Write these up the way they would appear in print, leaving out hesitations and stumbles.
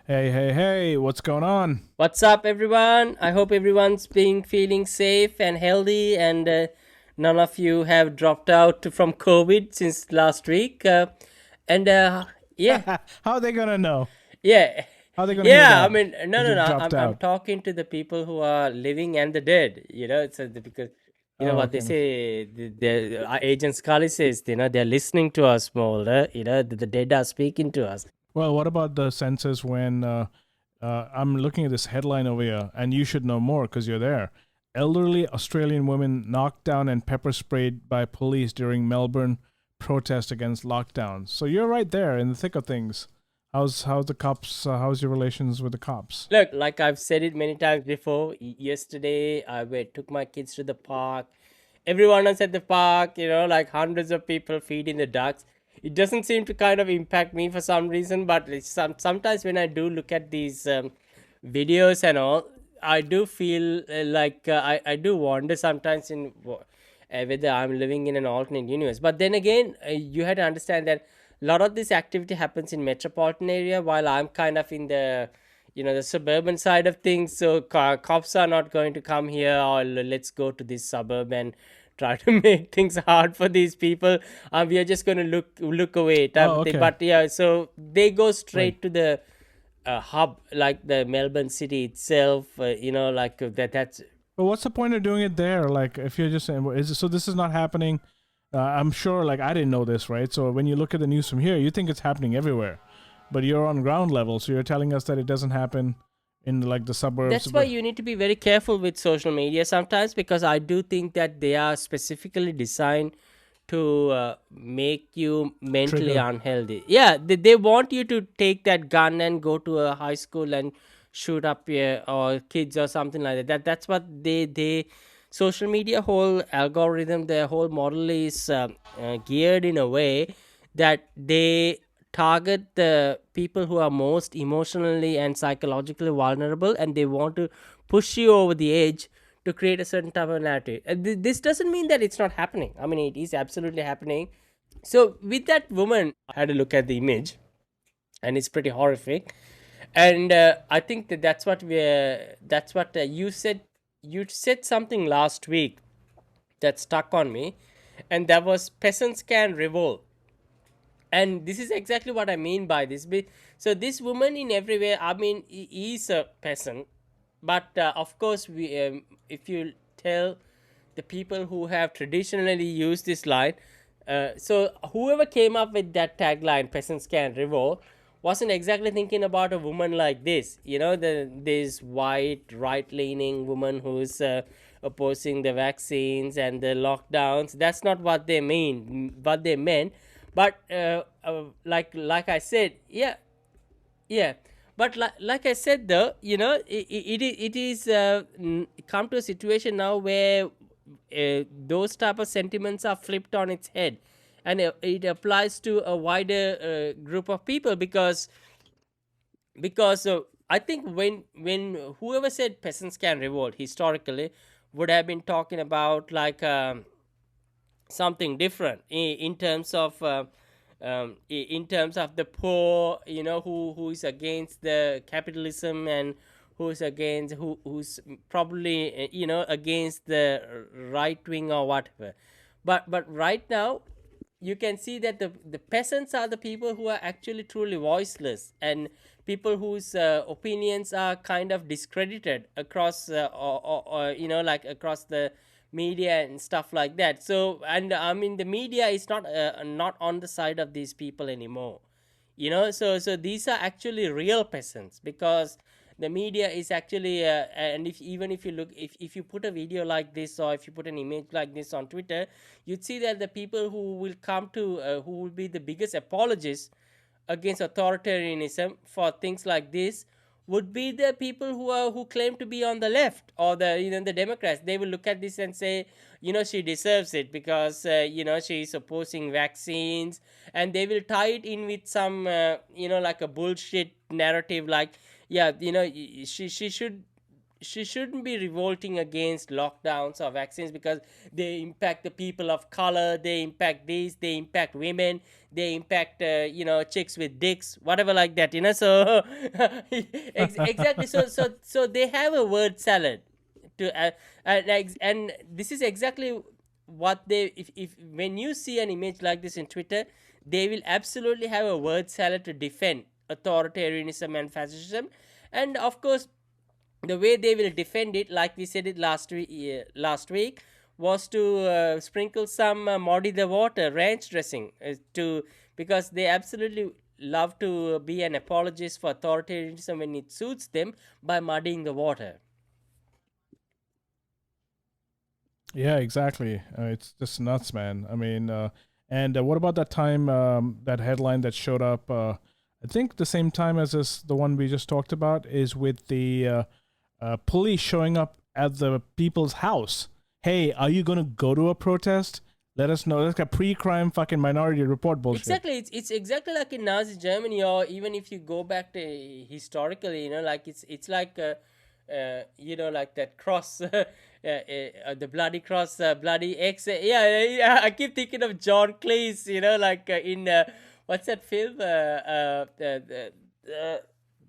Hey, hey, hey, what's going on? What's up, everyone? I hope everyone's being feeling safe and healthy, and none of you have dropped out from COVID since last week. And yeah, How are they gonna know? yeah, How are they gonna hear yeah. I that? mean, no, That no, you've no. dropped I'm out. talking to the people who are living and the dead. It's because Oh, what they okay. say. The Agent Scully says they're listening to us more. The dead are speaking to us. Well, what about the census when I'm looking at this headline over here, and you should know more because you're there. Elderly Australian women knocked down and pepper sprayed by police during Melbourne protest against lockdowns. So you're right there in the thick of things. How's the cops? How's your relations with the cops? Look, like I've said it many times before, yesterday took my kids to the park. Everyone was at the park, like hundreds of people feeding the ducks. It doesn't seem to kind of impact me for some reason, but sometimes when I do look at these videos and all, I do feel I do wonder sometimes whether I'm living in an alternate universe. But then again, you had to understand that a lot of this activity happens in metropolitan area, while I'm kind of in the suburban side of things. So cops are not going to come here, or let's go to this suburb and try to make things hard for these people. We are just going to look away type Oh, of thing. okay. But yeah, so they go Right. straight to the hub, like the Melbourne city itself. That's But what's the point of doing it there? Like, if you're just saying, so this is not happening. I'm sure, like, I didn't know this, right? So when you look at the news from here, you think it's happening everywhere, but you're on ground level, so you're telling us that it doesn't happen in like the suburbs. that's why But you need to be very careful with social media sometimes, because I do think that they are specifically designed to make you mentally trigger. unhealthy. Yeah, they want you to take that gun and go to a high school and shoot up your or kids or something like that. That's what they social media whole algorithm, their whole model is geared in a way that they target the people who are most emotionally and psychologically vulnerable, and they want to push you over the edge to create a certain type of narrative. This doesn't mean that it's not happening. I mean, it is absolutely happening. So with that woman, I had a look at the image, and it's pretty horrific. And I think that's what you said. You said something last week that stuck on me, and that was peasants can revolt. And this is exactly what I mean by this. So this woman, in every way, I mean, is a peasant, but of course, if you tell the people who have traditionally used this line, so whoever came up with that tagline, peasants can revolt, wasn't exactly thinking about a woman like this. This white right leaning woman who's opposing the vaccines and the lockdowns. That's not what they mean. What they meant. But like I said, yeah, yeah. But like I said, though, it is come to a situation now where those type of sentiments are flipped on its head, and it applies to a wider group of people, because I think when whoever said peasants can revolt historically would have been talking about like something different in terms of in terms of the poor, who is against the capitalism, and who's probably against the right wing or whatever. But right now you can see that the peasants are the people who are actually truly voiceless, and people whose opinions are kind of discredited across or like across the media and stuff like that. So, and I mean, the media is not on the side of these people anymore. So these are actually real peasants, because the media is actually and if even if you look, if you put a video like this, or if you put an image like this on Twitter, you'd see that the people who will come to who will be the biggest apologists against authoritarianism for things like this would be the people who claim to be on the left, or the Democrats. They will look at this and say, she deserves it because she is opposing vaccines, and they will tie it in with some like a bullshit narrative, like, yeah, she should she shouldn't be revolting against lockdowns or vaccines because they impact the people of color, they impact these, they impact women, they impact chicks with dicks, whatever like that, so exactly. So they have a word salad to and this is exactly what they, if when you see an image like this in Twitter, they will absolutely have a word salad to defend authoritarianism and fascism. And of course, the way they will defend it, like we said it last week, was to sprinkle some muddy the water ranch dressing to because they absolutely love to be an apologist for authoritarianism when it suits them by muddying the water. Yeah, exactly. It's just nuts, man. I mean, and what about that time, that headline that showed up? I think the same time as this, the one we just talked about, is with the police showing up at the people's house. Hey, are you gonna go to a protest? Let us know. That's like a pre-crime fucking Minority Report bullshit. Exactly, it's exactly like in Nazi Germany, or even if you go back to historically, like it's like like that cross, the bloody cross, bloody X. Yeah, I keep thinking of John Cleese, like in what's that film?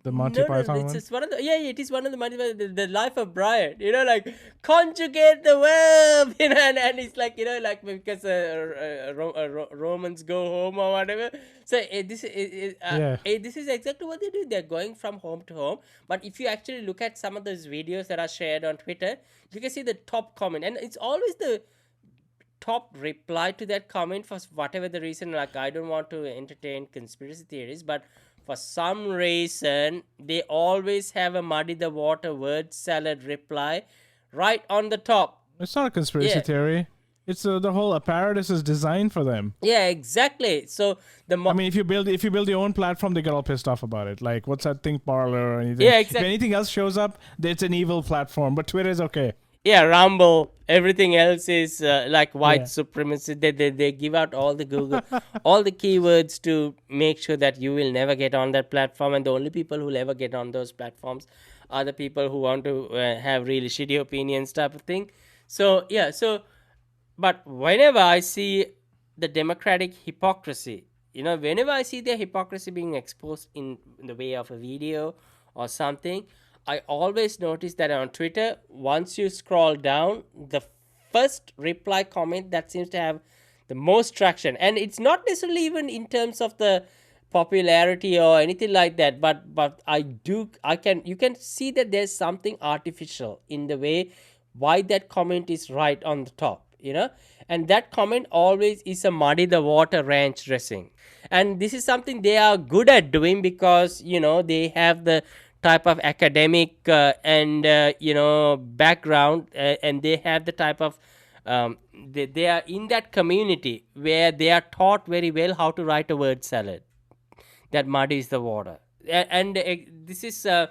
The Monty Python it's one? just one of the, it is one of the Monty Python, the Life of Brian, like conjugate the verb, and it's like, like because Romans go home or whatever. So this is exactly what they do. They're going from home to home. But if you actually look at some of those videos that are shared on Twitter, you can see the top comment, and it's always the top reply to that comment for whatever the reason. Like, I don't want to entertain conspiracy theories, but for some reason they always have a muddy the water word salad reply right on the top. It's not a conspiracy theory. It's the whole apparatus is designed for them. Yeah, exactly. So I mean, if you build your own platform, they get all pissed off about it. Like, what's that Think Parlor or anything? Yeah, exactly. If anything else shows up, it's an evil platform. But Twitter is okay. Yeah, Rumble. Everything else is like white supremacy. They give out all the Google, all the keywords to make sure that you will never get on that platform. And the only people who will ever get on those platforms are the people who want to have really shitty opinions, type of thing. So yeah, but whenever I see the democratic hypocrisy, whenever I see their hypocrisy being exposed in the way of a video or something, I always notice that on Twitter, once you scroll down, the first reply comment that seems to have the most traction, and it's not necessarily even in terms of the popularity or anything like that, but you can see that there's something artificial in the way why that comment is right on the top, and that comment always is a muddy the water ranch dressing. And this is something they are good at doing because they have the type of academic and background, and they have the type of they are in that community where they are taught very well how to write a word salad that muddies the water. And this is and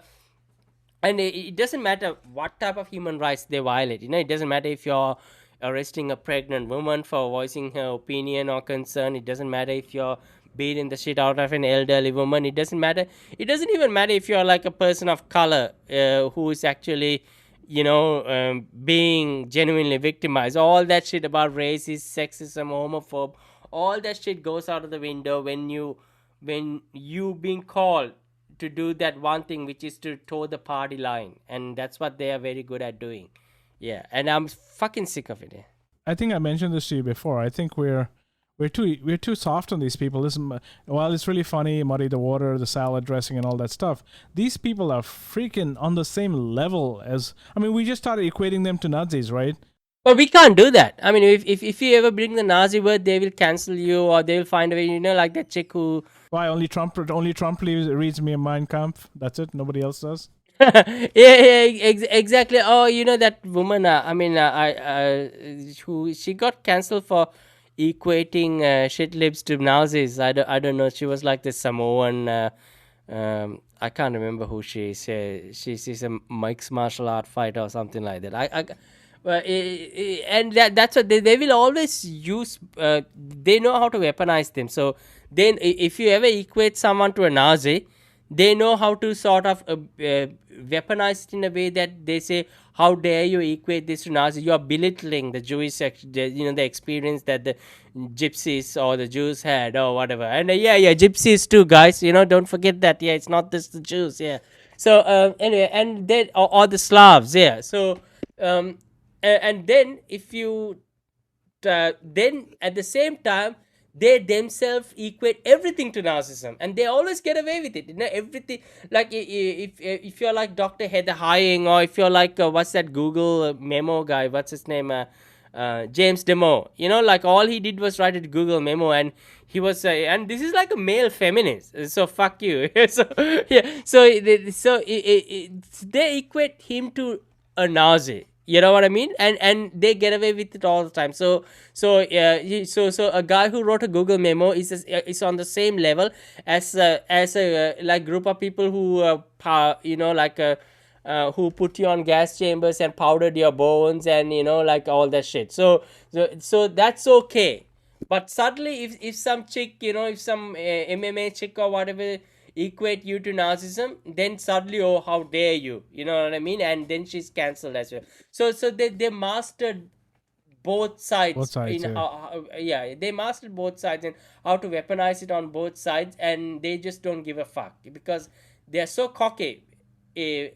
it doesn't matter what type of human rights they violate. It doesn't matter if you're arresting a pregnant woman for voicing her opinion or concern. It doesn't matter if you're beating the shit out of an elderly woman. It doesn't matter. It doesn't even matter if you're like a person of color who is actually being genuinely victimized. All that shit about racist, sexism, homophobe, all that shit goes out of the window when you being called to do that one thing, which is to toe the party line. And that's what they are very good at doing. Yeah, and I'm fucking sick of it. I think I mentioned this to you before. I think we're too soft on these people. Listen, while it's really funny, muddy the water, the salad dressing, and all that stuff, these people are freaking on the same level as. I mean, we just started equating them to Nazis, right? But we can't do that. I mean, if you ever bring the Nazi word, they will cancel you, or they will find a way. Like that chick who. Why only Trump reads me a Mein Kampf? That's it. Nobody else does. Exactly. Oh, that woman. Who she got cancelled for equating shit lips to Nazis. I don't know. She was like this Samoan. I can't remember who she is. She's a mixed martial art fighter or something like that. And that's what they will always use. They know how to weaponize them. So then, if you ever equate someone to a Nazi, they know how to sort of weaponize it in a way that they say, how dare you equate this to Nazi? You are belittling the the experience that the gypsies or the Jews had or whatever. And yeah, gypsies too, guys. Don't forget that. Yeah, it's not just the Jews. Yeah. So anyway, and then or the Slavs. Yeah. So and then if you then at the same time they themselves equate everything to narcissism, and they always get away with it. Everything, like if you're like Dr. Heather Hying, or if you're like what's that Google memo guy, what's his name, James Demo, like all he did was write a Google memo, and he was and this is like a male feminist, so fuck you. So yeah, they equate him to a Nazi. You know what I mean? And they get away with it all the time. So a guy who wrote a Google memo is on the same level as a like group of people who who put you on gas chambers and powdered your bones, and like all that shit. So that's okay. But suddenly, if some chick, if some MMA chick or whatever equate you to narcissism, then suddenly, oh, how dare you? You know what I mean? And then she's cancelled as well. So they mastered both Both sides sides, in yeah. yeah, they mastered both sides and how to weaponize it on both sides, and they just don't give a fuck because they're so cocky, eh,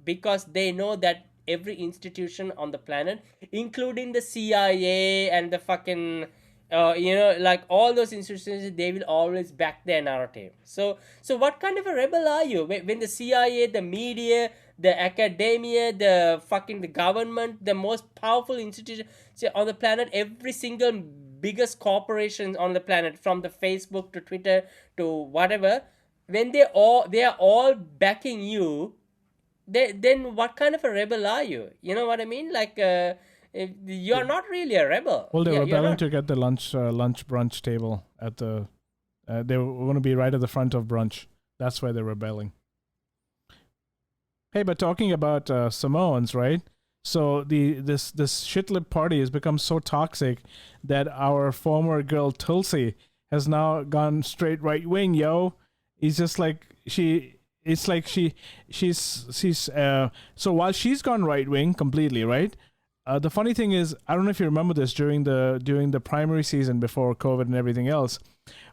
because they know that every institution on the planet, including the CIA and the fucking like all those institutions, they will always back their narrative. So what kind of a rebel are you when the CIA, the media, the academia, the government, the most powerful institution on the planet, every single biggest corporation on the planet, from the Facebook to Twitter to whatever, when they are all backing you, then what kind of a rebel are you? You know what I mean? Like you're not really a rebel. Well, they're Yeah, you're rebelling not. to get the lunch brunch table at the. They want to be right at the front of brunch. That's why they're rebelling. Hey, but talking about Samoans, right? So this shitlip party has become so toxic that our former girl Tulsi has now gone straight right wing. Yo, it's just like she. It's like she's. So while she's gone right wing completely, right? The funny thing is, I don't know if you remember this during the primary season before COVID and everything else,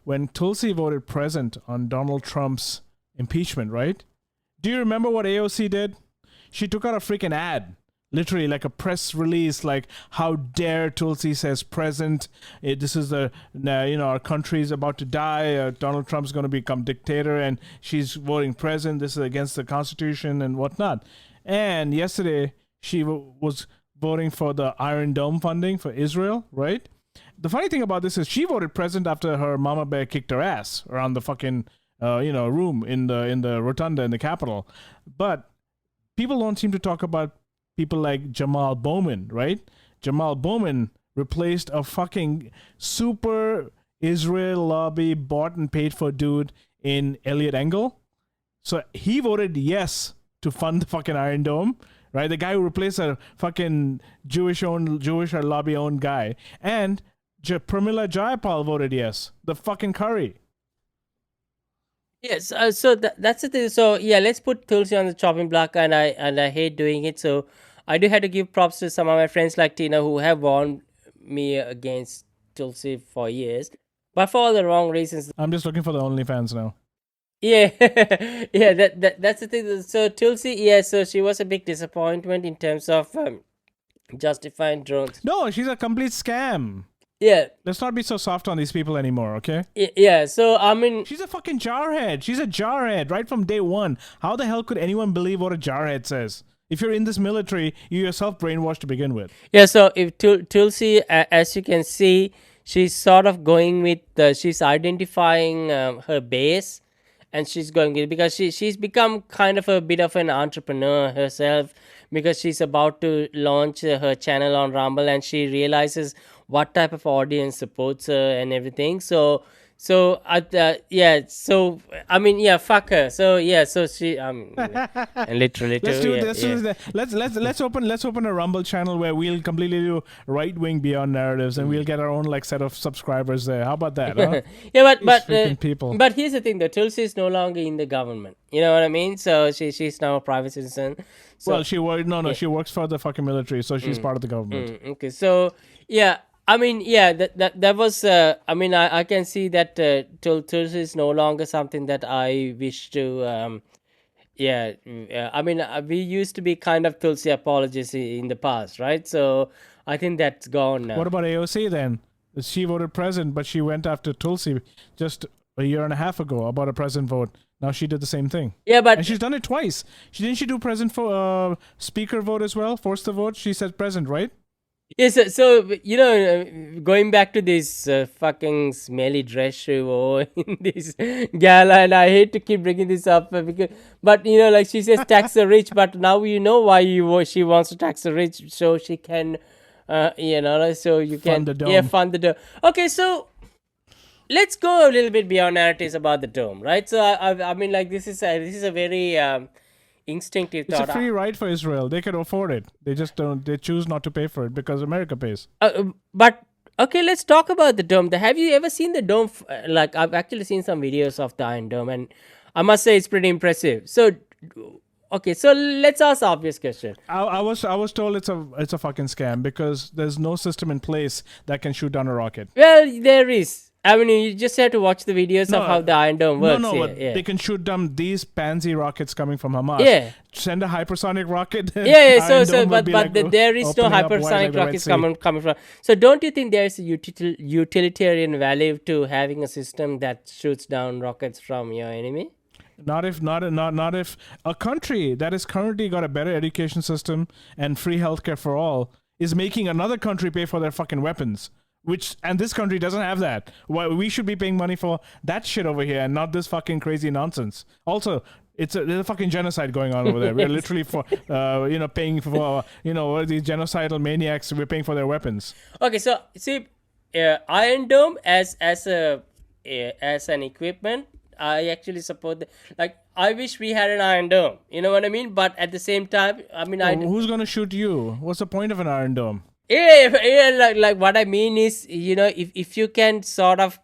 when Tulsi voted present on Donald Trump's impeachment, right? Do you remember what AOC did? She took out a freaking ad, literally like a press release, like how dare Tulsi says present. This is our country's about to die. Donald Trump's going to become dictator, and she's voting present. This is against the Constitution and whatnot. And yesterday she was voting for the Iron Dome funding for Israel, right? The funny thing about this is she voted present after her mama bear kicked her ass around the fucking room in the rotunda in the Capitol. But people don't seem to talk about people like Jamal Bowman, right? Jamal Bowman replaced a fucking super Israel lobby bought and paid for dude in Elliot Engel. So he voted yes to fund the fucking Iron Dome, right? The guy who replaced a fucking Jewish or lobby owned guy. And Pramila Jayapal voted yes. The fucking curry. Yes, so that's the thing. So yeah, let's put Tulsi on the chopping block, and I hate doing it. So I do have to give props to some of my friends like Tina who have warned me against Tulsi for years, but for all the wrong reasons. I'm just looking for the OnlyFans now. Yeah, yeah, that's the thing. So Tulsi, yeah, so she was a big disappointment in terms of justifying drones. No, she's a complete scam. Yeah, Let's not be so soft on these people anymore, okay? yeah. So I mean, She's a fucking jarhead. She's a jarhead right from day one. How the hell could anyone believe what a jarhead says? If you're in this military, you yourself brainwashed to begin with. yeah. So if Tulsi, as you can see, she's sort of going with she's identifying her base, and she's going with, because she's become kind of a bit of an entrepreneur herself, because she's about to launch her channel on Rumble, and she realizes what type of audience supports her and everything. So yeah, so I mean, yeah, fuck her. So yeah, so she and literally Let's too, do yeah, this. yeah. Let's open a Rumble channel where we'll completely do right wing beyond narratives, and we'll get our own like set of subscribers there. How about that, huh? Yeah, but These freaking people. but here's the thing: the Tulsi is no longer in the government. You know what I mean? So she's now a private citizen. Well, So she worked. No, yeah, she works for the fucking military, so she's part of the government. okay. So yeah, I mean, yeah, that was. I mean, I can see that Tulsi is no longer something that I wish to. Yeah, I mean, we used to be kind of Tulsi apologists in the past, right? So I think that's gone What now. about AOC then? She voted president, but she went after Tulsi just a year and a half ago about a president vote. Now she did the same thing. Yeah, but And she's done it twice. She do president for speaker vote as well, force the vote. She said president, right? yes, so you know, going back to this fucking smelly dress she wore in this gala, and I hate to keep bringing this up because, but you know, like she says, tax the rich, but now you know why she wants to tax the rich, so she can, you know, like, so you can Fund the dome. yeah fund the dome. Okay, so let's go a little bit beyond narratives about the dome, right? So I mean, like this is a very instinctive It's a thought. free ride for Israel. They can afford it. They just don't. They choose not to pay for it because America pays. But okay, let's talk about the dome. Have you ever seen the dome? Like I've actually seen some videos of the Iron Dome, and I must say it's pretty impressive. So, okay, so let's ask the obvious question. I was told it's a fucking scam because there's no system in place that can shoot down a rocket. Well, there is. I mean, you just have to watch the videos No, of how the Iron Dome No, works. no, yeah, but yeah. they can shoot down these pansy rockets coming from Hamas. Yeah. Send a hypersonic rocket. Yeah, yeah. So, Iron so, Dome will but, be but like the, there is no opening up wide hypersonic like the Red rockets Sea. coming from. So, don't you think there is a utilitarian value to having a system that shoots down rockets from your enemy? Not if a country that has currently got a better education system and free healthcare for all is making another country pay for their fucking weapons. And this country doesn't have that. Why we should be paying money for that shit over here and not this fucking crazy nonsense. Also, there's a fucking genocide going on over there. We're literally paying for these genocidal maniacs. We're paying for their weapons. Okay, so see, Iron Dome as an equipment, I actually support. Like, I wish we had an Iron Dome. You know what I mean? But at the same time, I mean, Who's gonna shoot you? What's the point of an Iron Dome? yeah, like what I mean is, you know, if you can sort of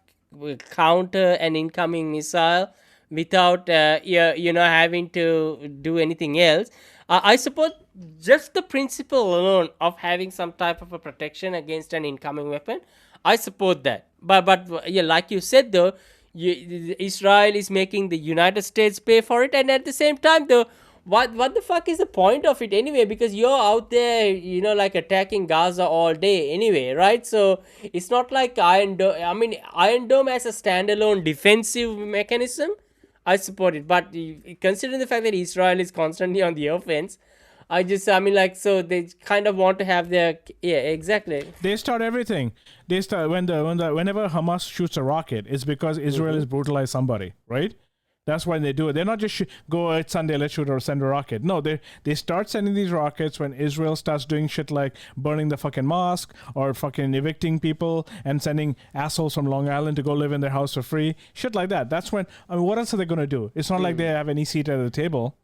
counter an incoming missile without having to do anything else, I support just the principle alone of having some type of a protection against an incoming weapon. I support that, but yeah, like you said though, Israel is making the United States pay for it, and at the same time though, what the fuck is the point of it anyway? Because you're out there, you know, like attacking Gaza all day anyway, right? So it's not like Iron Dome. I mean, Iron Dome as a standalone defensive mechanism, I support it. But considering the fact that Israel is constantly on the offense, I mean, like, so they kind of want to have their, yeah, exactly. They start everything. They start whenever Hamas shoots a rocket, it's because Israel has brutalized somebody, right? That's why they do it. They're not just go, it's Sunday, let's shoot or send a rocket. No, they start sending these rockets when Israel starts doing shit like burning the fucking mosque or fucking evicting people and sending assholes from Long Island to go live in their house for free. Shit like that. That's when, I mean, what else are they going to do? It's not like they have any seat at the table.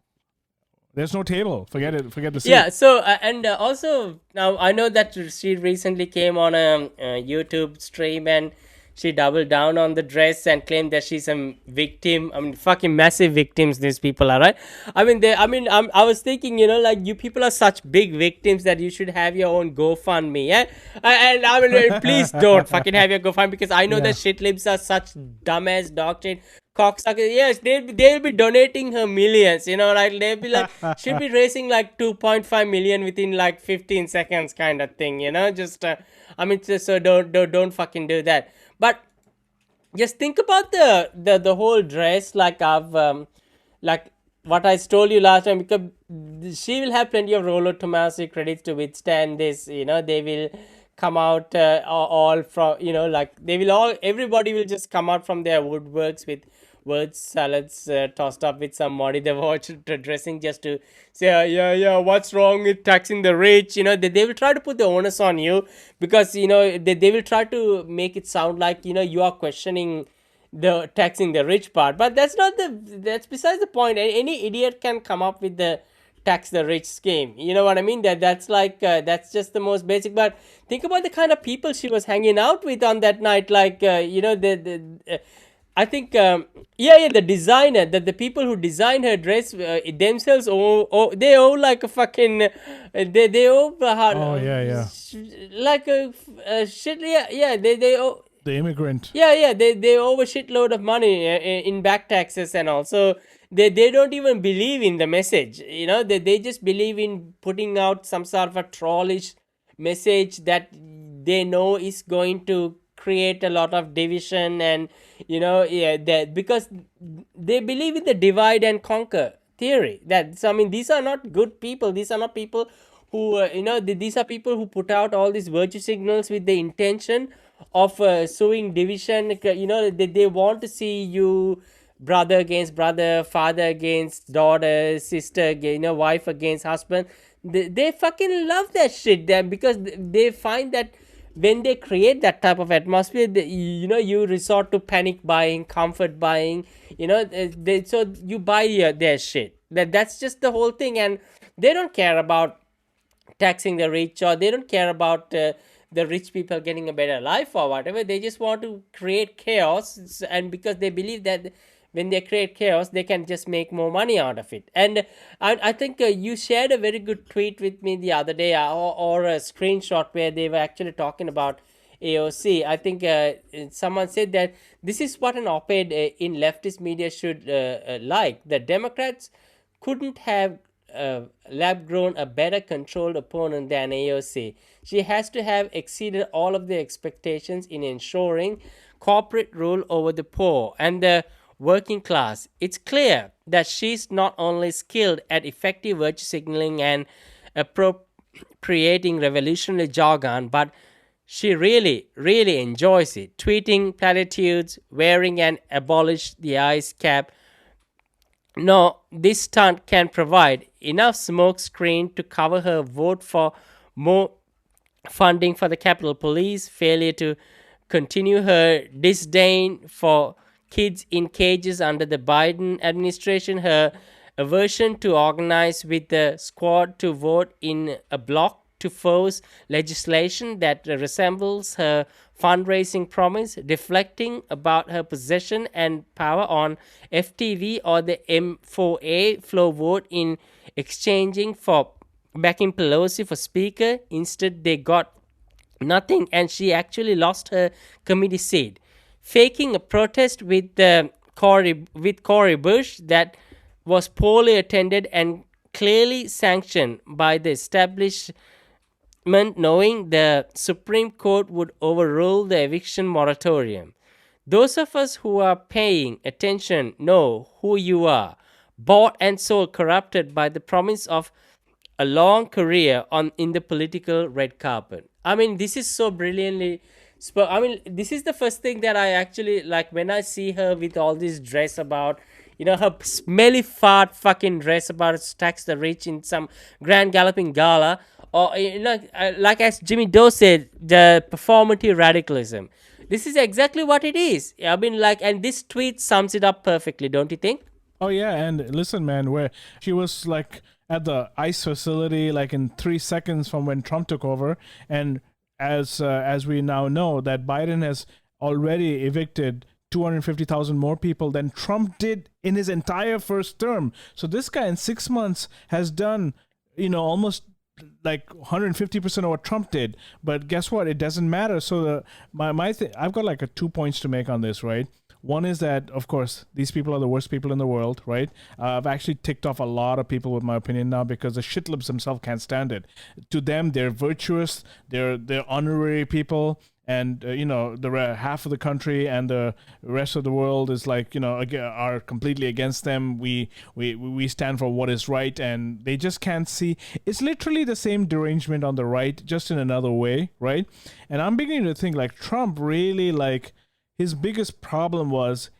There's no table. Forget it. Forget the seat. Yeah. So and also now I know that she recently came on a YouTube stream and she doubled down on the dress and claimed that she's a victim. I mean, fucking massive victims. These people are, right. I mean, I was thinking, you know, like, you people are such big victims that you should have your own GoFundMe. Yeah. And I mean, please don't fucking have your GoFundMe, because I know that shit libs are such dumbass dog shit cocksuckers. Yes, they'll be donating her millions. You know, like, they'll be like, she'll be raising like 2.5 million within like 15 seconds, kind of thing. You know, just I mean, so don't fucking do that. But just think about the whole dress, like like what I told you last time, because she will have plenty of Rollo Tomasi credits to withstand this. You know, they will come out all from, you know, like, everybody will just come out from their woodworks with word salads tossed up with some Modi the watch dressing, just to say, yeah, what's wrong with taxing the rich? You know, they will try to put the onus on you, because, you know, they will try to make it sound like, you know, you are questioning the taxing the rich part. But that's besides the point. Any idiot can come up with the tax the rich scheme. You know what I mean? That's like that's just the most basic. But think about the kind of people she was hanging out with on that night. Like I think yeah, the designer, that the people who designed her dress themselves they owe like a fucking they owe Oh yeah, yeah. like a shit. Yeah, they owe. The immigrant. Yeah, they owe a shitload of money in back taxes, and also they don't even believe in the message. They just believe in putting out some sort of a trollish message that they know is going to create a lot of division, and yeah, that because they believe in the divide and conquer theory. That's, I mean, these are not good people. These are not people who these are people who put out all these virtue signals with the intention of sowing division. They want to see you brother against brother, father against daughter, sister, wife against husband. They fucking love that shit there, because they find that when they create that type of atmosphere, you resort to panic buying, comfort buying. So you buy their shit. That's just the whole thing. And they don't care about taxing the rich, or they don't care about the rich people getting a better life or whatever. They just want to create chaos, and because they believe that when they create chaos, they can just make more money out of it. And I think you shared a very good tweet with me the other day, or a screenshot where they were actually talking about AOC. I think someone said that this is what an op-ed in leftist media should like. The Democrats couldn't have lab grown a better controlled opponent than AOC. She has to have exceeded all of the expectations in ensuring corporate rule over the poor and the working class. It's clear that she's not only skilled at effective virtue signaling and appropriating revolutionary jargon, but she really, really enjoys it. Tweeting platitudes, wearing an abolish the ice cap. No, this stunt can provide enough smoke screen to cover her vote for more funding for the Capitol Police, failure to continue her disdain for kids in cages under the Biden administration, her aversion to organize with the squad to vote in a block to force legislation that resembles her fundraising promise, deflecting about her possession and power on FTV or the M4A floor vote in exchanging for backing Pelosi for speaker. Instead, they got nothing, and she actually lost her committee seat. Faking a protest with Cory Bush that was poorly attended and clearly sanctioned by the establishment, knowing the Supreme Court would overrule the eviction moratorium. Those of us who are paying attention know who you are, bought and sold, corrupted by the promise of a long career in the political red carpet. I mean, this is so brilliantly. I mean, this is the first thing that I actually like when I see her with all this dress about, her smelly fart fucking dress about tax the rich in some grand galloping gala, or like as Jimmy Doe said, the performative radicalism. This is exactly what it is. I mean, and this tweet sums it up perfectly, don't you think? Oh yeah, and listen, man, where she was like at the ICE facility, like in 3 seconds from when Trump took over, and as we now know, that Biden has already evicted 250,000 more people than Trump did in his entire first term. So this guy in 6 months has done, almost like 150% of what Trump did. But guess what? It doesn't matter. So I've got like 2 points to make on this, right? One is that, of course, these people are the worst people in the world, right? I've actually ticked off a lot of people with my opinion now because the shitlibs themselves can't stand it. To them, they're virtuous, they're honorary people, and the half of the country and the rest of the world is like, are completely against them. We stand for what is right, and they just can't see. It's literally the same derangement on the right, just in another way, right? And I'm beginning to think like Trump really his biggest problem was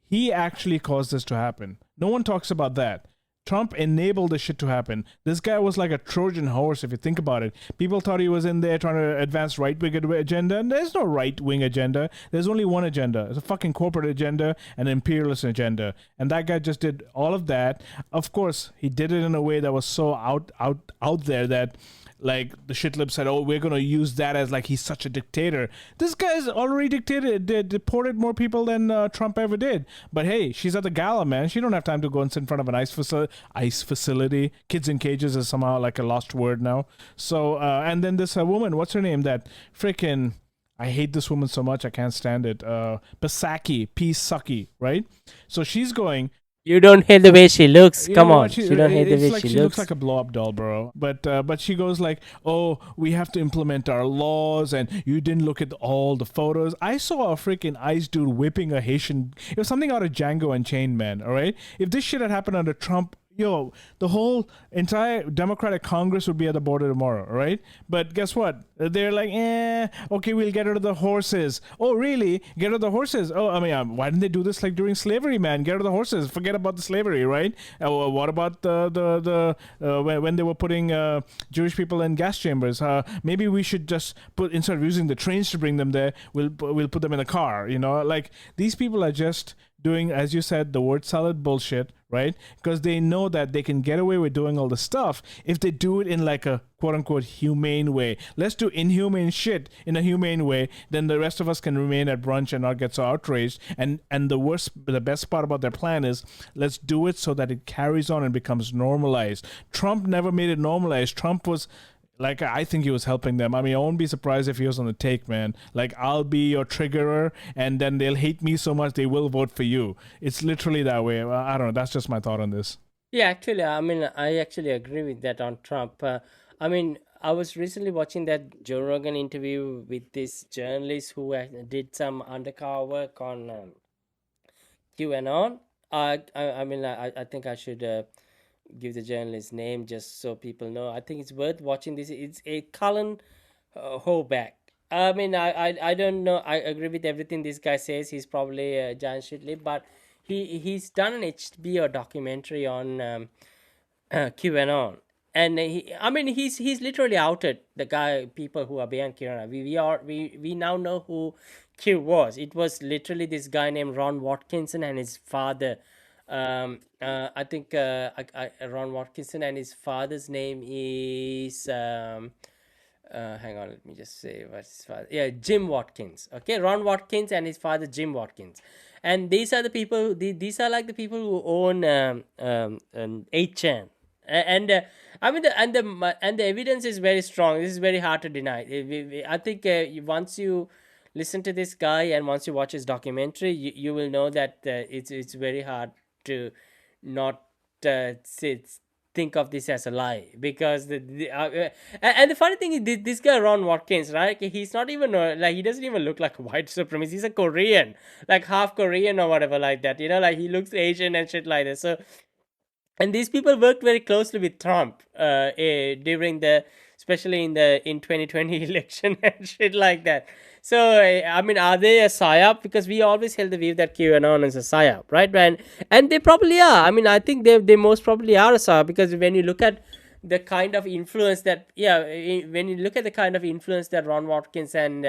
he actually caused this to happen. No one talks about that. Trump enabled this shit to happen. This guy was like a Trojan horse, if you think about it. People thought he was in there trying to advance right-wing agenda, and there's no right-wing agenda. There's only one agenda. It's a fucking corporate agenda, an imperialist agenda. And that guy just did all of that. Of course, he did it in a way that was so out there that like the shit lip said, oh, we're going to use that as like he's such a dictator. This guy's already deported more people than Trump ever did. But hey, she's at the gala, man. She don't have time to go and sit in front of an ice facility. Kids in cages is somehow like a lost word now. So and then this woman, what's her name? That freaking, I hate this woman so much, I can't stand it. Pasaki, P-Sucky, right? So she's going, You don't hate the way she looks. you Come know on. what? You don't hate the It's way like she she looks looks. like a blow up doll, bro. But she goes like, "Oh, we have to implement our laws, and you didn't look at all the photos." I saw a freaking ice dude whipping a Haitian. It was something out of Django Unchained, man. All right, if this shit had happened under Trump, yo, the whole entire Democratic Congress would be at the border tomorrow, right? But guess what? They're like, okay, we'll get rid of the horses. Oh, really? Get rid of the horses? Oh, I mean, why didn't they do this like during slavery, man? Get rid of the horses. Forget about the slavery, right? What about when they were putting Jewish people in gas chambers? Maybe we should just put, instead of using the trains to bring them there, we'll put them in a car. You know, like these people are just doing, as you said, the word salad bullshit, right? Because they know that they can get away with doing all the stuff if they do it in like a quote-unquote humane way. Let's do inhumane shit in a humane way, then the rest of us can remain at brunch and not get so outraged. And the best part about their plan is, let's do it so that it carries on and becomes normalized. Trump never made it normalized. Trump was like, I think he was helping them. I mean, I won't be surprised if he was on the take, man. Like, I'll be your triggerer, and then they'll hate me so much they will vote for you. It's literally that way. I don't know. That's just my thought on this. Yeah, actually, I mean, I actually agree with that on Trump. I mean, I was recently watching that Joe Rogan interview with this journalist who did some undercover work on QAnon. I mean, I think I should give the journalist's name just so people know. I think it's worth watching this. It's a Cullen Hoback. I mean, I don't know. I agree with everything this guy says. He's probably a giant shitlib, but he's done an HBO documentary on QAnon, and I mean, he's literally outed the guy, people who are behind QAnon. We now know who Q was. It was literally this guy named Ron Watkinson and his father. I think Ron Watkinson and his father's name is hang on, let me just say what's his father. Yeah, Jim Watkins. Okay, Ron Watkins and his father Jim Watkins, and these are the people. These are like the people who own 8chan. And I mean, the evidence is very strong. This is very hard to deny. I think once you listen to this guy and once you watch his documentary, you will know that it's very hard to not think of this as a lie, because and the funny thing is, this guy Ron Watkins, right? He's not even like, he doesn't even look like a white supremacist. He's a Korean, like half Korean or whatever, like that. You know, like he looks Asian and shit like that. So, and these people worked very closely with Trump during the, especially in 2020 election and shit like that. So I mean, are they a psyop? Because we always held the view that QAnon is a psyop, right? And they probably are. I mean, I think they most probably are a psyop, because when you look at the kind of influence that, when you look at the kind of influence that Ron Watkins and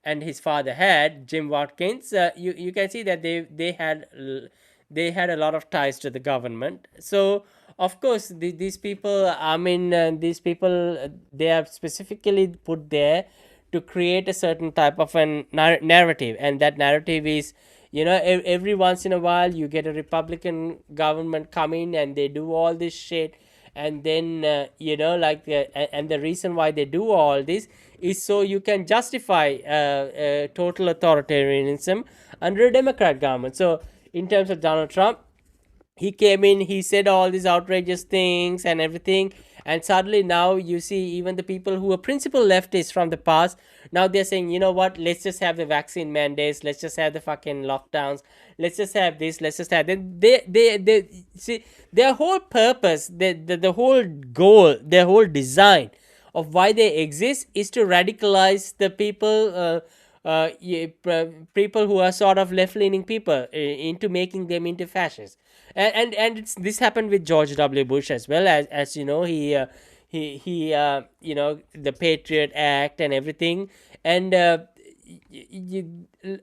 his father had, Jim Watkins, you can see that they had a lot of ties to the government. So of course these people, I mean, these people, they are specifically put there to create a certain type of a narrative, and that narrative is, every once in a while you get a Republican government come in and they do all this shit, and then and the reason why they do all this is so you can justify total authoritarianism under a Democrat government. So in terms of Donald Trump, he came in, he said all these outrageous things and everything, and suddenly now you see even the people who were principal leftists from the past, now they're saying, you know what, let's just have the vaccine mandates, let's just have the fucking lockdowns, let's just have this, let's just have, then they see their whole purpose, the whole goal, their whole design of why they exist is to radicalize the people, people who are sort of left-leaning people, into making them into fascists. And this happened with George W. Bush as well. As you know, he the Patriot Act and everything. And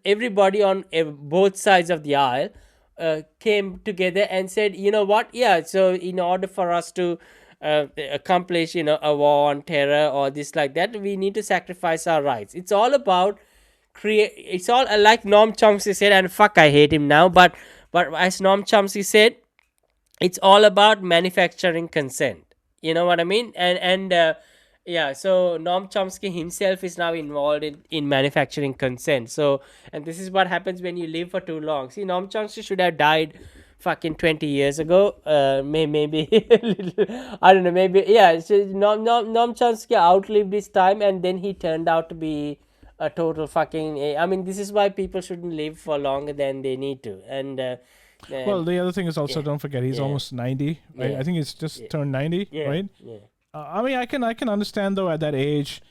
everybody on both sides of the aisle came together and said, you know what, yeah, so in order for us to accomplish, a war on terror or this like that, we need to sacrifice our rights. It's all about create. It's all like Noam Chomsky said, and fuck, I hate him now, but as Noam Chomsky said, it's all about manufacturing consent. You know what I mean? And yeah, so Noam Chomsky himself is now involved in manufacturing consent. So, and this is what happens when you live for too long. See, Noam Chomsky should have died fucking 20 years ago. Maybe I don't know, maybe, yeah. So Noam Chomsky outlived his time, and then he turned out to be a total fucking, I mean, this is why people shouldn't live for longer than they need to. Well, And the other thing is also, don't forget, he's yeah, almost 90, right? yeah, I think he's just turned 90, yeah, right? yeah. I mean, I can understand, though, at that age,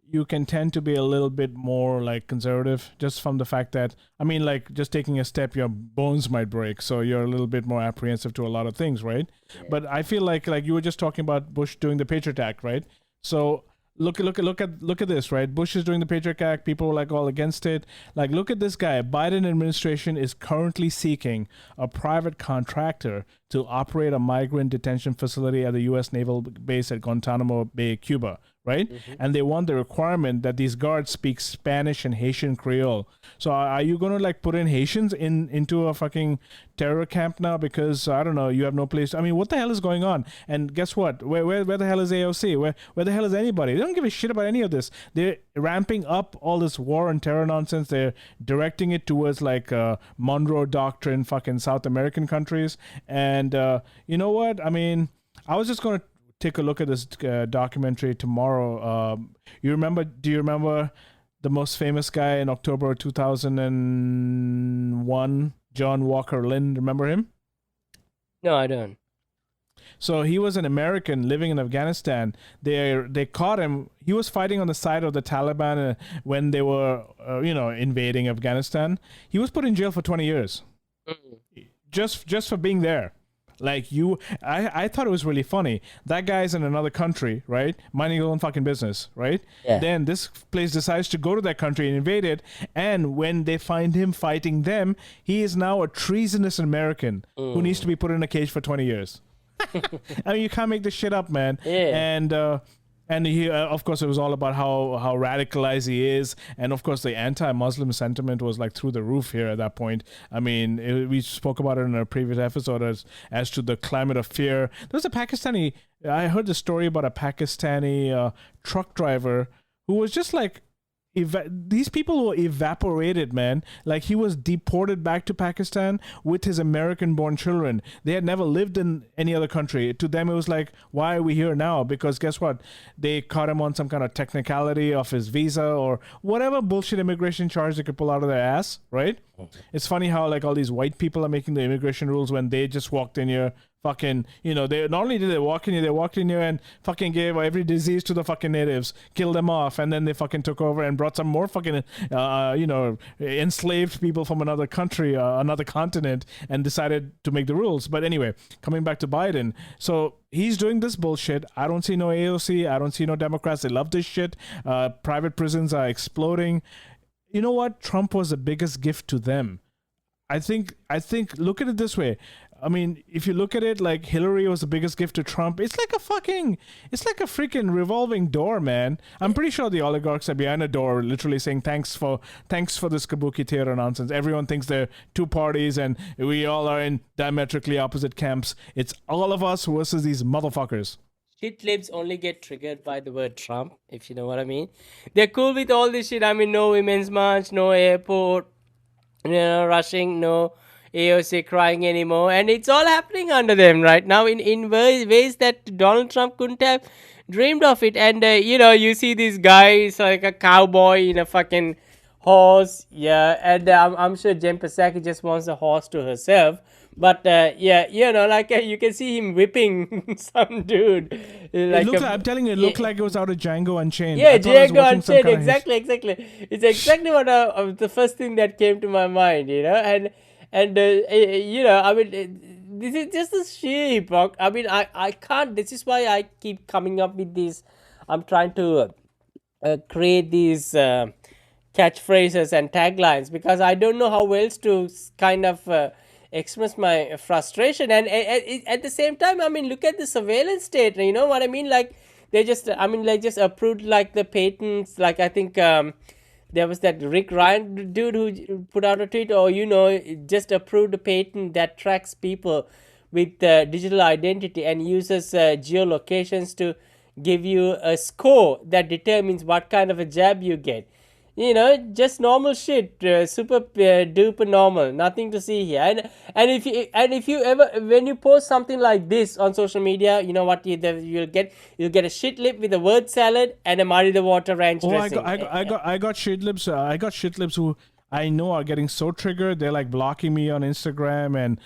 you can tend to be a little bit more like conservative, just from the fact that, I mean, like, just taking a step, your bones might break, so you're a little bit more apprehensive to a lot of things, right? But I feel like you were just talking about Bush doing the Patriot Act, right? So look at this, right? Bush is doing the Patriot Act. People were like all against it. Like, look at this guy. Biden administration is currently seeking a private contractor to operate a migrant detention facility at the U.S. naval base at Guantanamo Bay, Cuba, right? And they want the requirement that these guards speak Spanish and Haitian Creole. So are you going to like put in Haitians into a fucking terror camp now? Because I don't know, you have no place. I mean, what the hell is going on? And guess what? Where the hell is AOC? Where the hell is anybody? They don't give a shit about any of this. They're ramping up all this war and terror nonsense. They're directing it towards like Monroe Doctrine, fucking South American countries. And you know what? I mean, I was just going to take a look at this documentary tomorrow. Do you remember the most famous guy in October 2001, John Walker Lynn? Remember him? No, I don't. So he was an American living in Afghanistan. They caught him. He was fighting on the side of the Taliban when they were, invading Afghanistan. He was put in jail for 20 years, just for being there. Like I thought it was really funny. That guy's in another country, right? Minding his own fucking business, right? Yeah. Then this place decides to go to that country and invade it. And when they find him fighting them, he is now a treasonous American who needs to be put in a cage for 20 years. I mean, you can't make this shit up, man. Yeah. And he, of course, it was all about how radicalized he is, and of course, the anti-Muslim sentiment was like through the roof here at that point. I mean, we spoke about it in a previous episode as to the climate of fear. There's a Pakistani. I heard the story about a Pakistani truck driver who was just like. These people were evaporated, man. Like, he was deported back to Pakistan with his American-born children. They had never lived in any other country. To them, it was like, why are we here now? Because guess what? They caught him on some kind of technicality of his visa or whatever bullshit immigration charge they could pull out of their ass, right? It's funny how, like, all these white people are making the immigration rules when they just walked in here. Fucking, they not only did they walk in here and fucking gave every disease to the fucking natives, killed them off, and then they fucking took over and brought some more fucking, enslaved people from another country, another continent, and decided to make the rules. But anyway, coming back to Biden, so he's doing this bullshit. I don't see no AOC. I don't see no Democrats. They love this shit. Private prisons are exploding. You know what? Trump was the biggest gift to them. I think. Look at it this way. I mean, if you look at it, like, Hillary was the biggest gift to Trump. It's like a freaking revolving door, man. I'm pretty sure the oligarchs are behind a door, literally saying thanks for this kabuki theater nonsense. Everyone thinks they're two parties, and we all are in diametrically opposite camps. It's all of us versus these motherfuckers. Shit libs only get triggered by the word Trump, if you know what I mean. They're cool with all this shit. I mean, no women's march, no airport, rushing, no AOC crying anymore, and it's all happening under them right now in ways that Donald Trump couldn't have dreamed of it. And you see this guy is like a cowboy in a fucking horse, and I'm sure Jen Psaki just wants a horse to herself. But you can see him whipping some dude. I'm telling you, it looked like it was out of Django Unchained. Yeah, Django Unchained. Exactly. It's exactly what the first thing that came to my mind, and I mean, this is just a sheep. I mean, I can't. This is why I keep coming up with these. I'm trying to create these catchphrases and taglines because I don't know how else to kind of express my frustration. And at the same time, I mean, look at the surveillance state. You know what I mean? Like they just, I mean, like just approved like the patents. Like I think there was that Rick Ryan dude who put out a tweet, or just approved a patent that tracks people with digital identity and uses geolocations to give you a score that determines what kind of a jab you get. Just normal shit, super duper normal, nothing to see here. And if you ever, when you post something like this on social media, you know what you'll get a shit lip with a word salad and a muddy the water ranch Oh, dressing. I got shit lips. I got shit lips who I know are getting so triggered. They're like blocking me on Instagram, and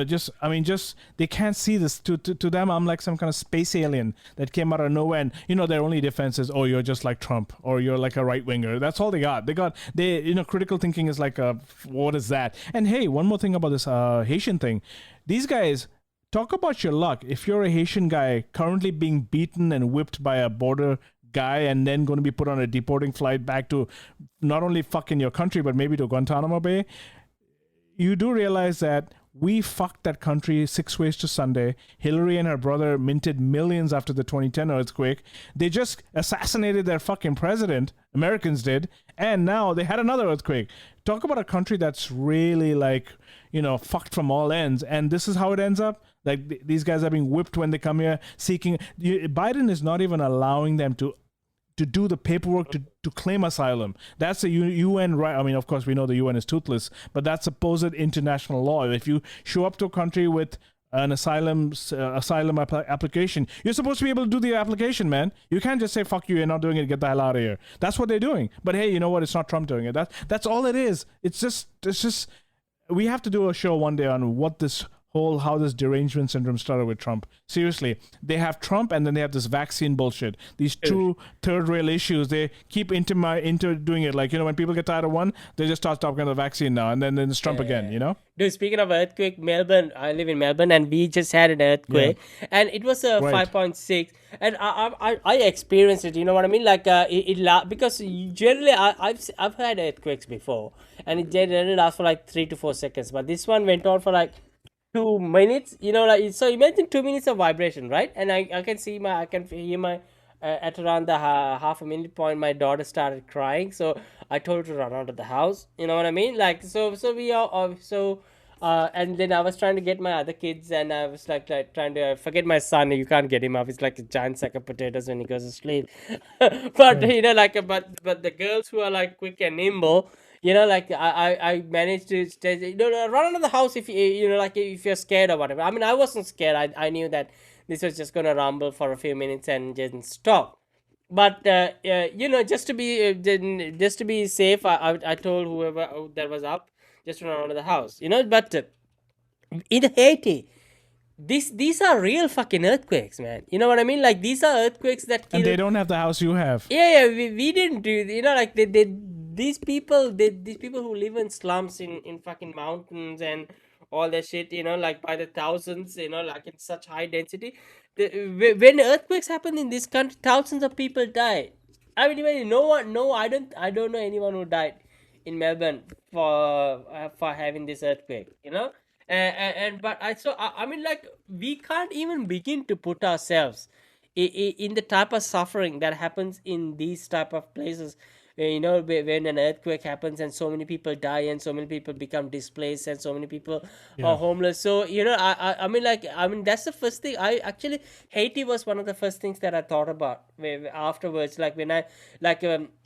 just they can't see this. To them, I'm like some kind of space alien that came out of nowhere. And their only defense is, oh, you're just like Trump, or you're like a right winger. That's all they got. Critical thinking is like what is that? And hey, one more thing about this Haitian thing. These guys. Talk about your luck. If you're a Haitian guy currently being beaten and whipped by a border guy and then going to be put on a deporting flight back to not only fucking your country, but maybe to Guantanamo Bay, you do realize that we fucked that country 6 ways to Sunday. Hillary and her brother minted millions after the 2010 earthquake. They just assassinated their fucking president. Americans did. And now they had another earthquake. Talk about a country that's really like, fucked from all ends. And this is how it ends up. Like these guys are being whipped when they come here seeking. Biden is not even allowing them to do the paperwork to claim asylum. That's a UN right. I mean, of course, we know the UN is toothless, but that's supposed international law. If you show up to a country with an asylum application, you're supposed to be able to do the application, man. You can't just say fuck you, you're not doing it, get the hell out of here. That's what they're doing. But hey, you know what? It's not Trump doing it. That's all it is. It's just we have to do a show one day on how this derangement syndrome started with Trump. Seriously, they have Trump and then they have this vaccine bullshit. These two third-rail issues, they keep into doing it. Like, when people get tired of one, they just start talking about the vaccine now, and then it's Trump again, Dude, speaking of earthquake, Melbourne, I live in Melbourne, and we just had an earthquake, and it was a 5.6, and I experienced it. You know what I mean? Like because generally I've had earthquakes before, and it generally lasts for like 3 to 4 seconds, but this one went on for like 2 minutes. So imagine 2 minutes of vibration, right? And I can hear my at around the half a minute point, my daughter started crying, so I told her to run out of the house. You know what I mean? Like so we are and then I was trying to get my other kids, and I was like trying to forget my son. You can't get him up. It's like a giant sack of potatoes when he goes to sleep. But but the girls who are like quick and nimble, like I managed to stay, run out of the house if like if you're scared or whatever. I mean, I wasn't scared. I knew that this was just gonna rumble for a few minutes and then stop. But just to be safe, I told whoever that was up, just run out of the house. But in Haiti, these are real fucking earthquakes, man. You know what I mean? Like these are earthquakes that kill. And they don't have the house you have. Yeah, we didn't do. Like these people who live in slums in fucking mountains and all that shit. Like by the thousands. Like in such high density. When earthquakes happen in this country, thousands of people die. I mean, no one. No, I don't know anyone who died in Melbourne for having this earthquake. And but I mean, like we can't even begin to put ourselves in the type of suffering that happens in these type of places. When an earthquake happens and so many people die and so many people become displaced and so many people are homeless. So I mean, that's the first thing. I actually, Haiti was one of the first things that I thought about afterwards. Like when I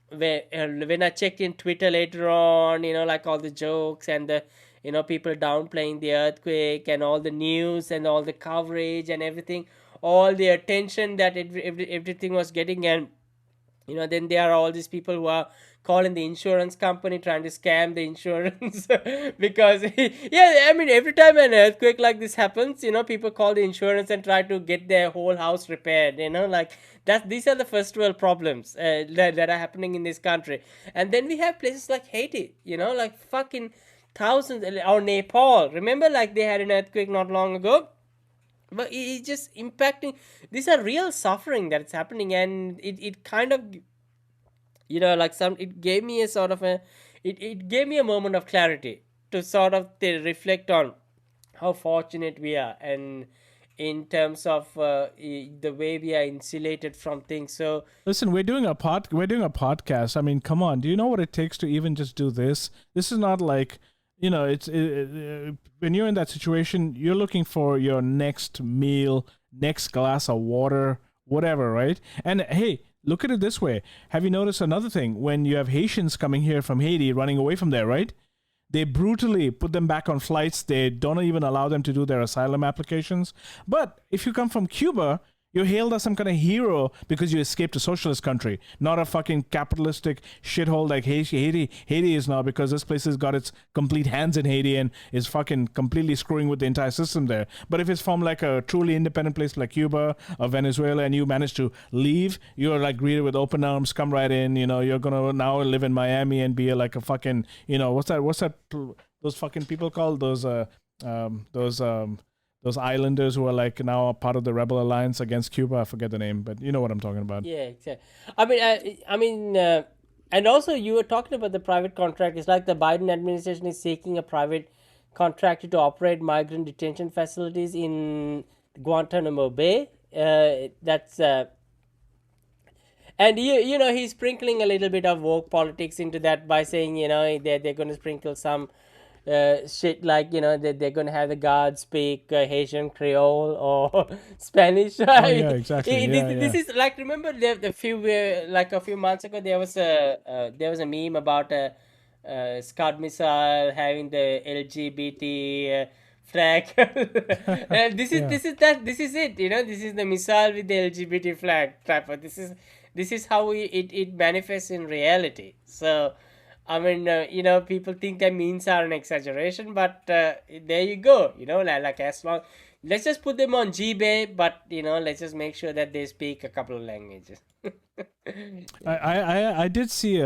when I checked in Twitter later on, like all the jokes and the people downplaying the earthquake and all the news and all the coverage and everything, all the attention that everything was getting. And then there are all these people who are calling the insurance company, trying to scam the insurance because I mean, every time an earthquake like this happens, people call the insurance and try to get their whole house repaired. Like these are the first world problems that are happening in this country. And then we have places like Haiti, like fucking thousands. Or Nepal, remember, like they had an earthquake not long ago. But it's just impacting. These are real suffering that's happening, and it kind of, like some, it gave me a sort of a, it gave me a moment of clarity to sort of reflect on how fortunate we are, and in terms of the way we are insulated from things. So Listen, we're doing a podcast. I mean, come on. Do you know what it takes to even just do this? This is not like, when you're in that situation, you're looking for your next meal, next glass of water, whatever, right? And hey, look at it this way. Have you noticed another thing? When you have Haitians coming here from Haiti, running away from there, right? They brutally put them back on flights. They don't even allow them to do their asylum applications. But if you come from Cuba, you're hailed as some kind of hero because you escaped a socialist country, not a fucking capitalistic shithole like Haiti is now, because this place has got its complete hands in Haiti and is fucking completely screwing with the entire system there. But if it's from like a truly independent place like Cuba or Venezuela and you manage to leave, you're like greeted with open arms, come right in, you're gonna now live in Miami and be like a fucking, what's that, those fucking people called? Those islanders who are like now a part of the rebel alliance against Cuba. I forget the name, but you know what I'm talking about. yeah, exactly. And also you were talking about the private contract. It's like the Biden administration is seeking a private contractor to operate migrant detention facilities in Guantanamo Bay. That's And he's sprinkling a little bit of woke politics into that by saying, they're going to sprinkle some shit, like, they're going to have the guards speak Haitian Creole or Spanish. Oh yeah, exactly. This is like, remember a few months ago there was a meme about a Scud missile having the LGBT flag. And this is it. This is the missile with the LGBT flag type of. This is how it manifests in reality. So, I mean, people think that memes are an exaggeration, but there you go. Like as long, let's just put them on Gmail, but let's just make sure that they speak a couple of languages. I did see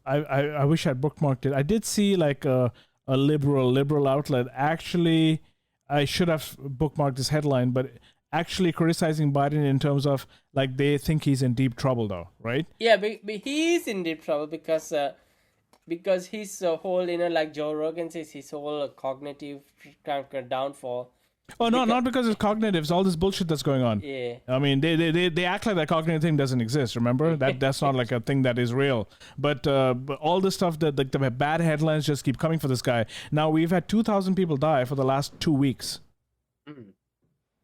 I wish I'd bookmarked it. I did see like a liberal outlet. Actually, I should have bookmarked this headline, but actually criticizing Biden in terms of like they think he's in deep trouble, though, right? Yeah, but he is in deep trouble because his whole, like Joe Rogan says, his whole cognitive downfall. Oh no, not because it's cognitive. It's all this bullshit that's going on. Yeah. I mean, they act like that cognitive thing doesn't exist. Remember that's not like a thing that is real. But all the stuff that the bad headlines just keep coming for this guy. Now we've had 2,000 people die for the last 2 weeks.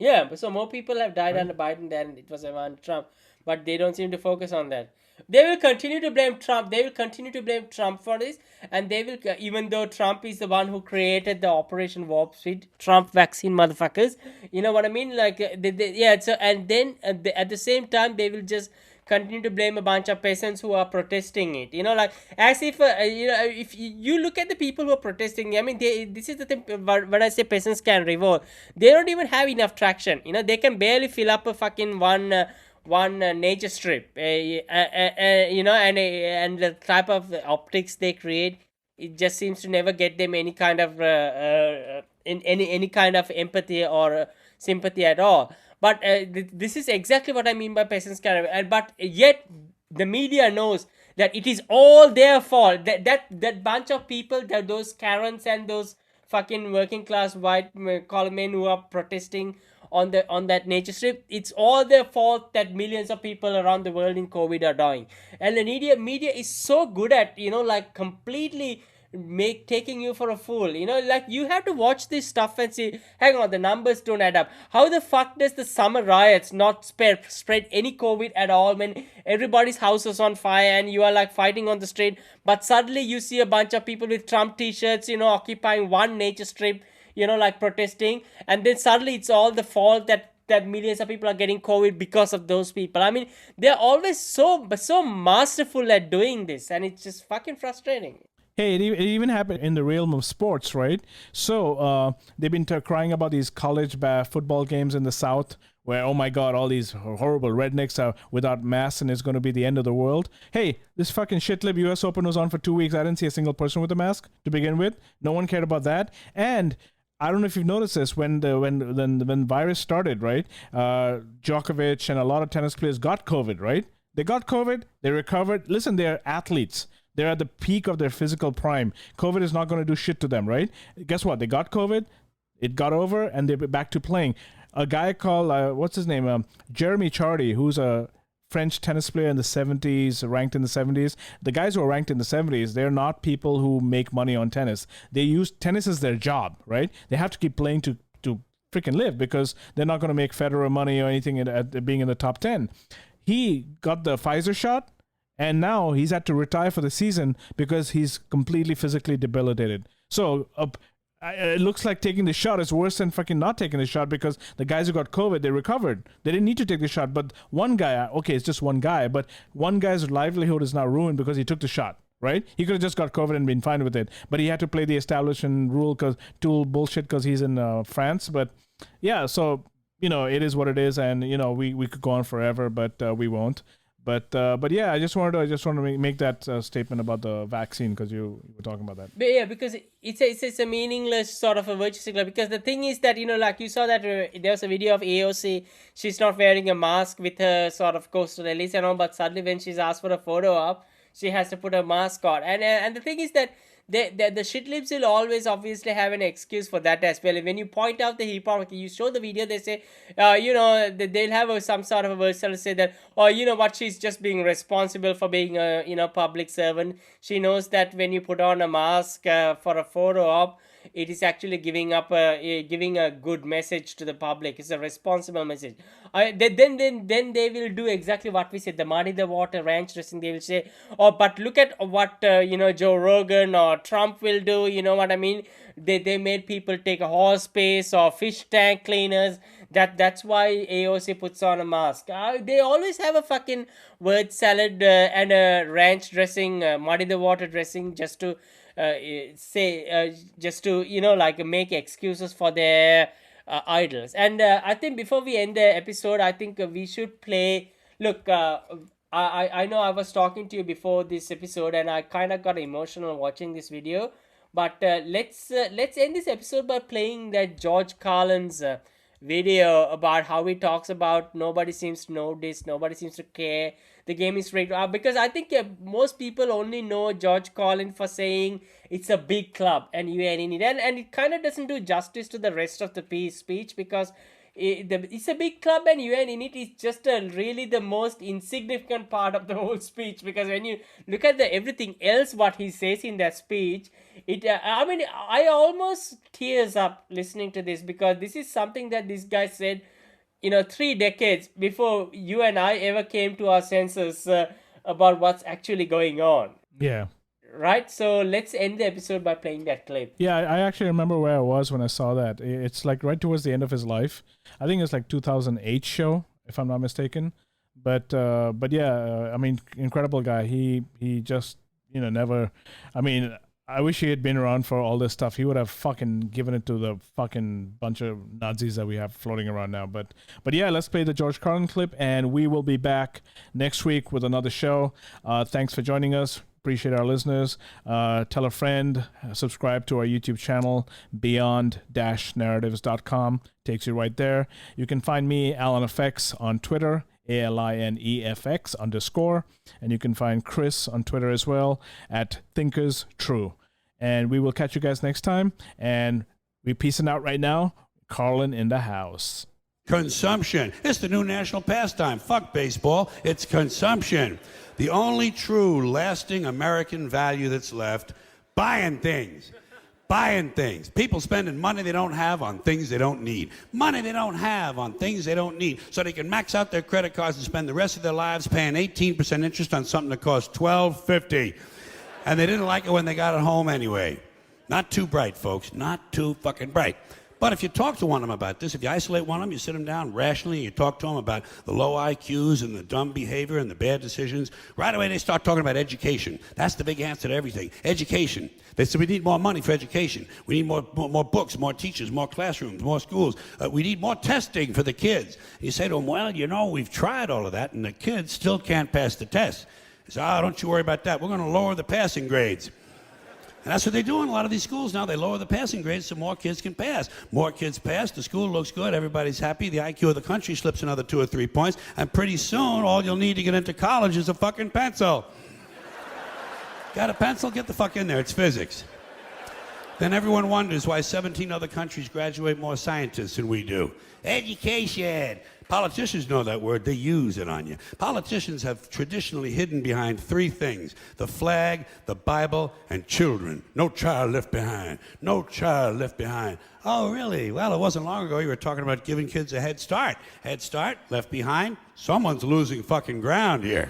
Yeah, but so more people have died under Biden than it was under Trump, but they don't seem to focus on that. They will continue to blame Trump. They will continue to blame Trump for this, and they will, even though Trump is the one who created the Operation Warp Speed, Trump vaccine motherfuckers. You know what I mean? Like, So, and then at the same time, they will just continue to blame a bunch of peasants who are protesting it. Like as if if you look at the people who are protesting, I mean, this is the thing. When I say peasants can revolt, they don't even have enough traction. They can barely fill up a fucking one nature strip. And the type of optics they create, it just seems to never get them any kind of any kind of empathy or sympathy at all. But this is exactly what I mean by peasants can. But yet the media knows that it is all their fault. That bunch of people, those Karens and those fucking working class white collar men who are protesting on that nature strip, it's all their fault that millions of people around the world in COVID are dying. And the media is so good at like completely taking you for a fool. Like you have to watch this stuff and see, hang on, the numbers don't add up. How the fuck does the summer riots not spread any COVID at all when everybody's house is on fire and you are like fighting on the street, but suddenly you see a bunch of people with Trump t-shirts occupying one nature strip, like protesting, and then suddenly it's all the fault that millions of people are getting COVID because of those people. I mean, they're always so masterful at doing this, and it's just fucking frustrating. Hey, it even happened in the realm of sports, right? So they've been crying about these college football games in the South where, oh my God, all these horrible rednecks are without masks and it's going to be the end of the world. Hey, this fucking shitlib US Open was on for 2 weeks. I didn't see a single person with a mask to begin with. No one cared about that. And I don't know if you've noticed this, when the virus started, right? Djokovic and a lot of tennis players got COVID, right? They got COVID, they recovered. Listen, they're athletes. They're at the peak of their physical prime. COVID is not going to do shit to them, right? Guess what? They got COVID, it got over, and they're back to playing. A guy called, what's his name? Jeremy Chardy, who's a French tennis player in the 70s, ranked in the 70s. The guys who are ranked in the 70s, they're not people who make money on tennis. They use tennis as their job, right? They have to keep playing to freaking live, because they're not going to make Federer money or anything at being in the top 10. He got the Pfizer shot, and now he's had to retire for the season because he's completely physically debilitated. So it looks like taking the shot is worse than fucking not taking the shot, because the guys who got COVID, they recovered. They didn't need to take the shot. But one guy, okay, it's just one guy, but one guy's livelihood is now ruined because he took the shot, right? He could have just got COVID and been fine with it. But he had to play the establishment rule tool bullshit because he's in France. But yeah, so, it is what it is. And, we could go on forever, but we won't. But yeah, I just wanted to make that statement about the vaccine, because you were talking about that. But yeah, because it's a meaningless sort of a virtue signaler. Because the thing is that, like you saw that there was a video of AOC. She's not wearing a mask with her sort of coastal release and all, but suddenly when she's asked for a photo op, she has to put a mask on. And the thing is that the shitlibs will always obviously have an excuse for that as well. When you point out the hypocrisy, you show the video, they say, they'll have some sort of a verse to say that, what, she's just being responsible for being a, public servant. She knows that when you put on a mask for a photo op, it is actually giving a good message to the public. It's a responsible message. Then they will do exactly what we said. The muddy the water ranch dressing. They will say, but look at what Joe Rogan or Trump will do. You know what I mean? They made people take a horse pace or fish tank cleaners. That's why AOC puts on a mask. They always have a fucking word salad and a ranch dressing, muddy the water dressing, just to make excuses for their idols. And I think before we end the episode, I think we should play. Look, I know I was talking to you before this episode, and I kind of got emotional watching this video. But let's end this episode by playing that George Carlin's video about how he talks about nobody seems to notice, nobody seems to care, the game is rigged. Because I think most people only know George Carlin for saying it's a big club and you ain't in it, and it kind of doesn't do justice to the rest of the speech, because it's a big club and you ain't in it is just really the most insignificant part of the whole speech. Because when you look at everything else what he says in that speech, I almost tears up listening to this, because this is something that this guy said 3 decades before you and I ever came to our senses about what's actually going on. Yeah. Right? So let's end the episode by playing that clip. Yeah, I actually remember where I was when I saw that. It's like right towards the end of his life. I think it's like 2008 show, if I'm not mistaken. But yeah, incredible guy. He just, never, I wish he had been around for all this stuff. He would have fucking given it to the fucking bunch of Nazis that we have floating around now. But yeah, let's play the George Carlin clip, and we will be back next week with another show. Thanks for joining us. Appreciate our listeners. Tell a friend. Subscribe to our YouTube channel, beyond-narratives.com. Takes you right there. You can find me, Alan Effects, on Twitter, ALINEFX_. And you can find Chris on Twitter as well, at ThinkersTrue. And we will catch you guys next time. And we're peacing out right now. Carlin in the house. Consumption. It's the new national pastime. Fuck baseball. It's consumption. The only true lasting American value that's left, buying things. Buying things. People spending money they don't have on things they don't need. Money they don't have on things they don't need. So they can max out their credit cards and spend the rest of their lives paying 18% interest on something that costs $12.50. And they didn't like it when they got it home anyway. Not too bright, folks. Not too fucking bright. But if you talk to one of them about this, if you isolate one of them, you sit them down rationally, and you talk to them about the low IQs and the dumb behavior and the bad decisions, right away they start talking about education. That's the big answer to everything. Education. They say we need more money for education. We need more books, more teachers, more classrooms, more schools. We need more testing for the kids. And you say to them, well, you know, we've tried all of that, and the kids still can't pass the test. They say, don't you worry about that. We're going to lower the passing grades. And that's what they do in a lot of these schools now. They lower the passing grades so more kids can pass. More kids pass, the school looks good, everybody's happy, the IQ of the country slips another 2 or 3 points, and pretty soon all you'll need to get into college is a fucking pencil. Got a pencil? Get the fuck in there, it's physics. Then everyone wonders why 17 other countries graduate more scientists than we do. Education. Politicians know that word. They use it on you. Politicians have traditionally hidden behind 3 things: the flag, the Bible, and children. No child left behind. No child left behind. Oh, really? Well, it wasn't long ago you were talking about giving kids a head start. Head start, left behind. Someone's losing fucking ground here.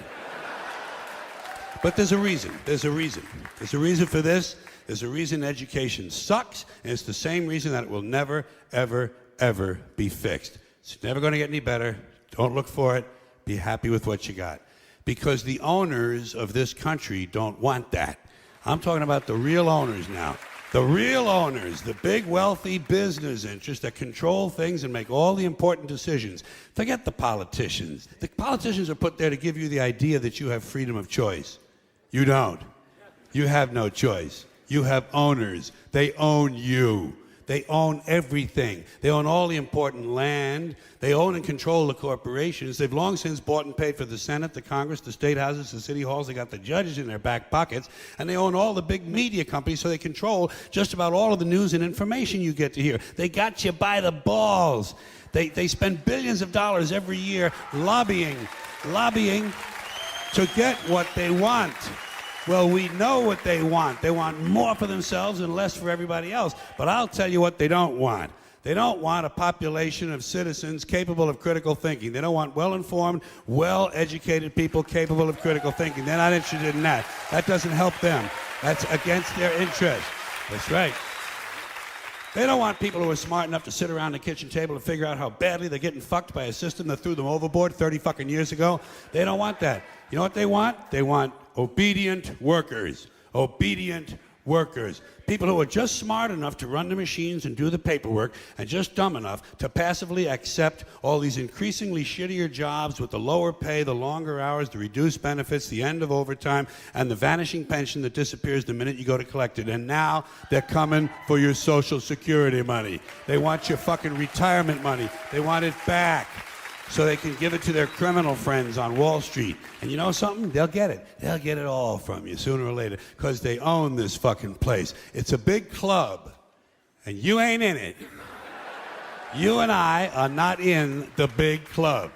But there's a reason. There's a reason. There's a reason for this. There's a reason education sucks, and it's the same reason that it will never, ever, ever be fixed. It's never going to get any better. Don't look for it. Be happy with what you got. Because the owners of this country don't want that. I'm talking about the real owners now. The real owners, the big wealthy business interests that control things and make all the important decisions. Forget the politicians. The politicians are put there to give you the idea that you have freedom of choice. You don't. You have no choice. You have owners. They own you. They own everything. They own all the important land. They own and control the corporations. They've long since bought and paid for the Senate, the Congress, the state houses, the city halls. They got the judges in their back pockets. And they own all the big media companies, so they control just about all of the news and information you get to hear. They got you by the balls. They spend billions of dollars every year lobbying to get what they want. Well, we know what they want. They want more for themselves and less for everybody else. But I'll tell you what they don't want. They don't want a population of citizens capable of critical thinking. They don't want well-informed, well-educated people capable of critical thinking. They're not interested in that. That doesn't help them. That's against their interest. That's right. They don't want people who are smart enough to sit around the kitchen table and figure out how badly they're getting fucked by a system that threw them overboard 30 fucking years ago. They don't want that. You know what they want? They want obedient workers. Obedient workers. People who are just smart enough to run the machines and do the paperwork, and just dumb enough to passively accept all these increasingly shittier jobs with the lower pay, the longer hours, the reduced benefits, the end of overtime, and the vanishing pension that disappears the minute you go to collect it. And now they're coming for your Social Security money. They want your fucking retirement money. They want it back, so they can give it to their criminal friends on Wall Street. And you know something? They'll get it. They'll get it all from you sooner or later, because they own this fucking place. It's a big club, and you ain't in it. You and I are not in the big club.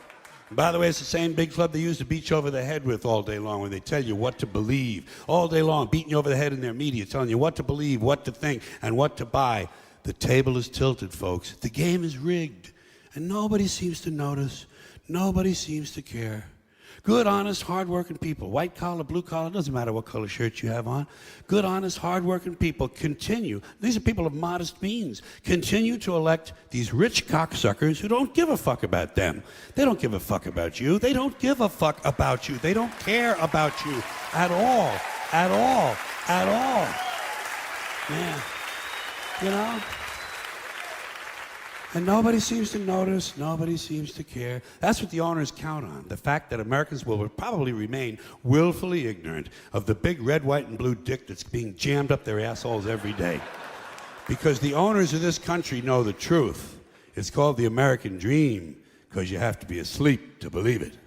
And by the way, it's the same big club they use to beat you over the head with all day long when they tell you what to believe. All day long, beating you over the head in their media, telling you what to believe, what to think, and what to buy. The table is tilted, folks. The game is rigged. And nobody seems to notice. Nobody seems to care. Good, honest, hard-working people, white collar, blue collar, doesn't matter what color shirt you have on. Good, honest, hard-working people continue. These are people of modest means. Continue to elect these rich cocksuckers who don't give a fuck about them. They don't give a fuck about you. They don't give a fuck about you. They don't care about you at all. At all. At all. Yeah. You know? And nobody seems to notice, nobody seems to care. That's what the owners count on, the fact that Americans will probably remain willfully ignorant of the big red, white, and blue dick that's being jammed up their assholes every day. Because the owners of this country know the truth. It's called the American dream, because you have to be asleep to believe it.